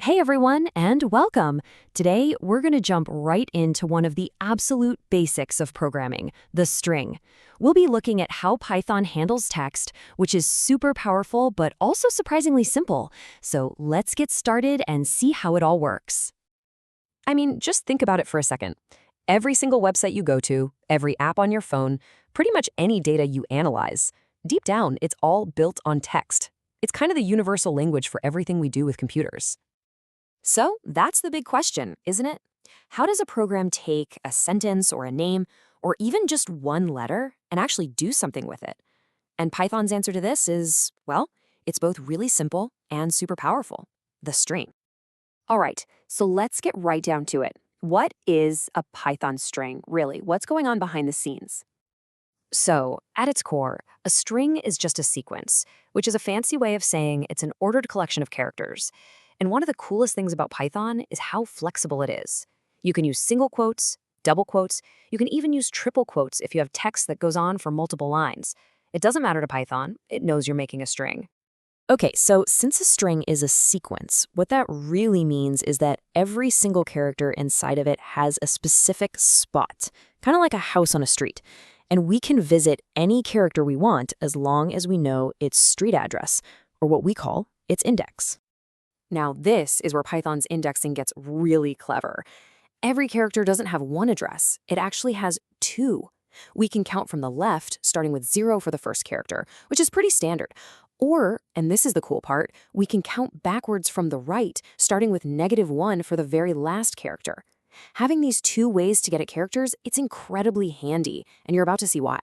Hey everyone, and welcome. Today, we're going to jump right into one of the absolute basics of programming, the string. We'll be looking at how Python handles text, which is super powerful but also surprisingly simple. So let's get started and see how it all works. I mean, just think about it for a second. Every single website you go to, every app on your phone, pretty much any data you analyze, deep down, it's all built on text. It's kind of the universal language for everything we do with computers. So that's the big question, isn't it? How does a program take a sentence or a name, or even just one letter, and actually do something with it? And Python's answer to this is, well, it's both really simple and super powerful, the string. All right, so let's get right down to it. What is a Python string, really? What's going on behind the scenes? So, at its core, a string is just a sequence, which is a fancy way of saying it's an ordered collection of characters. And one of the coolest things about Python is how flexible it is. You can use single quotes, double quotes, you can even use triple quotes if you have text that goes on for multiple lines. It doesn't matter to Python, it knows you're making a string. Okay, so since a string is a sequence, what that really means is that every single character inside of it has a specific spot, kind of like a house on a street. And we can visit any character we want as long as we know its street address, or what we call its index. Now, this is where Python's indexing gets really clever. Every character doesn't have one address, it actually has two. We can count from the left, starting with 0 for the first character, which is pretty standard. Or, and this is the cool part, we can count backwards from the right, starting with -1 for the very last character. Having these two ways to get at characters, it's incredibly handy, and you're about to see why.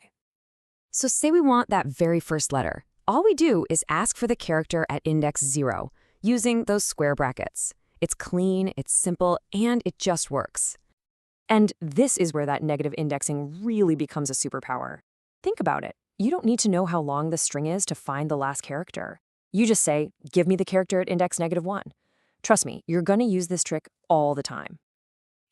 So say we want that very first letter. All we do is ask for the character at index 0, using those square brackets. It's clean, it's simple, and it just works. And this is where that negative indexing really becomes a superpower. Think about it. You don't need to know how long the string is to find the last character. You just say, give me the character at index -1. Trust me, you're going to use this trick all the time.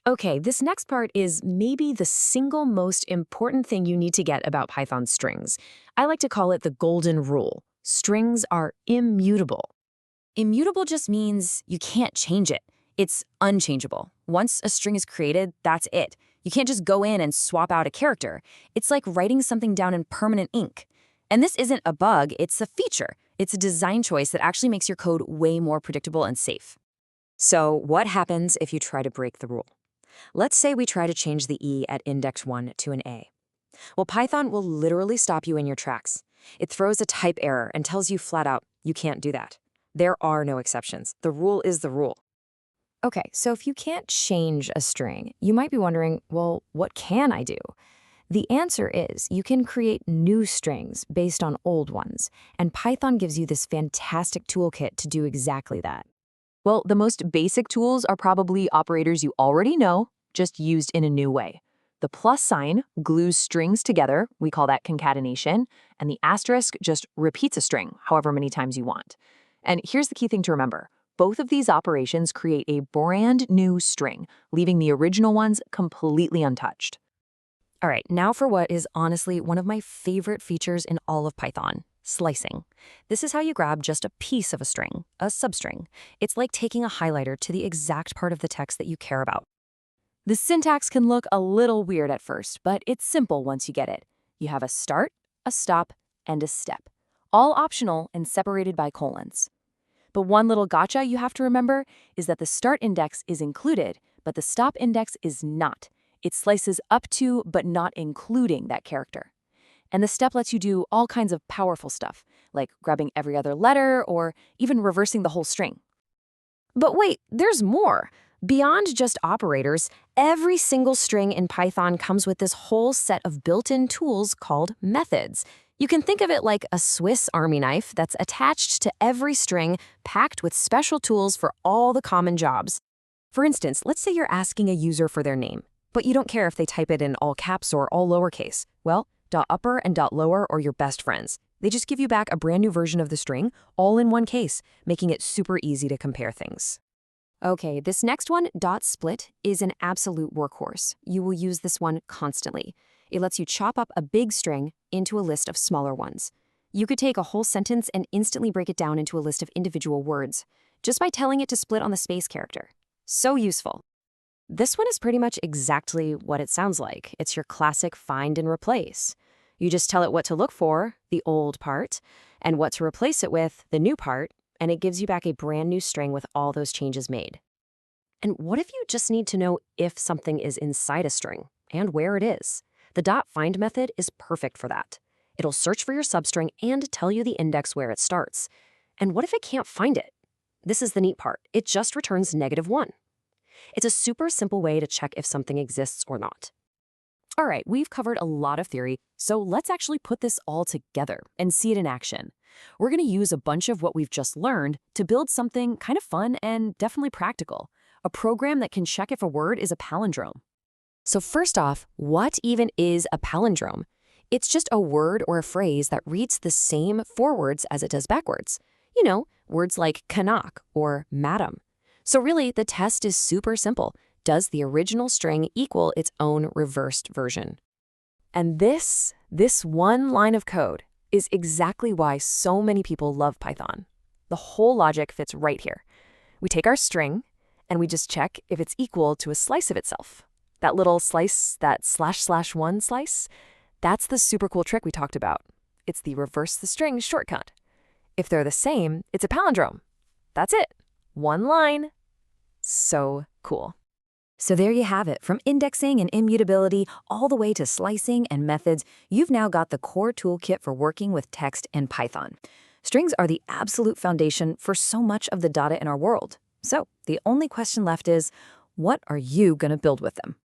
Okay, this next part is maybe the single most important thing you need to get about Python strings. I like to call it the golden rule. Strings are immutable. Immutable just means you can't change it. It's unchangeable. Once a string is created, that's it. You can't just go in and swap out a character. It's like writing something down in permanent ink. And this isn't a bug, it's a feature. It's a design choice that actually makes your code way more predictable and safe. So what happens if you try to break the rule? Let's say we try to change the E at index 1 to an A. Well, Python will literally stop you in your tracks. It throws a type error and tells you flat out, you can't do that. There are no exceptions. The rule is the rule. Okay, so if you can't change a string, you might be wondering, well, what can I do? The answer is you can create new strings based on old ones, and Python gives you this fantastic toolkit to do exactly that. Well, the most basic tools are probably operators you already know, just used in a new way. The plus sign glues strings together, we call that concatenation, and the asterisk just repeats a string however many times you want. And here's the key thing to remember. Both of these operations create a brand new string, leaving the original ones completely untouched. All right, now for what is honestly one of my favorite features in all of Python, slicing. This is how you grab just a piece of a string, a substring. It's like taking a highlighter to the exact part of the text that you care about. The syntax can look a little weird at first, but it's simple once you get it. You have a start, a stop, and a step, all optional and separated by colons. But one little gotcha you have to remember is that the start index is included, but the stop index is not. It slices up to, but not including that character. And the step lets you do all kinds of powerful stuff, like grabbing every other letter or even reversing the whole string. But wait, there's more. Beyond just operators, every single string in Python comes with this whole set of built-in tools called methods. You can think of it like a Swiss Army knife that's attached to every string, packed with special tools for all the common jobs. For instance, let's say you're asking a user for their name, but you don't care if they type it in all caps or all lowercase. Well, .upper and .lower are your best friends. They just give you back a brand new version of the string, all in one case, making it super easy to compare things. Okay, this next one, .split, is an absolute workhorse. You will use this one constantly. It lets you chop up a big string into a list of smaller ones. You could take a whole sentence and instantly break it down into a list of individual words. just by telling it to split on the space character. So useful. This one is pretty much exactly what it sounds like. It's your classic find and replace. You just tell it what to look for, the old part, and what to replace it with, the new part, and it gives you back a brand new string with all those changes made. And what if you just need to know if something is inside a string and where it is? The .find method is perfect for that. It'll search for your substring and tell you the index where it starts. And what if it can't find it? This is the neat part. It just returns -1. It's a super simple way to check if something exists or not. All right, we've covered a lot of theory, so let's actually put this all together and see it in action. We're going to use a bunch of what we've just learned to build something kind of fun and definitely practical, a program that can check if a word is a palindrome. So first off, what even is a palindrome? It's just a word or a phrase that reads the same forwards as it does backwards. You know, words like Canuck or madam. So really, the test is super simple. Does the original string equal its own reversed version? And this one line of code is exactly why so many people love Python. The whole logic fits right here. We take our string, and we just check if it's equal to a slice of itself. That little slice, that //1 slice, that's the super cool trick we talked about. It's the reverse the string shortcut. If they're the same, it's a palindrome. That's it. One line. So cool. So there you have it. From indexing and immutability all the way to slicing and methods, you've now got the core toolkit for working with text and Python. Strings are the absolute foundation for so much of the data in our world. So the only question left is, what are you going to build with them?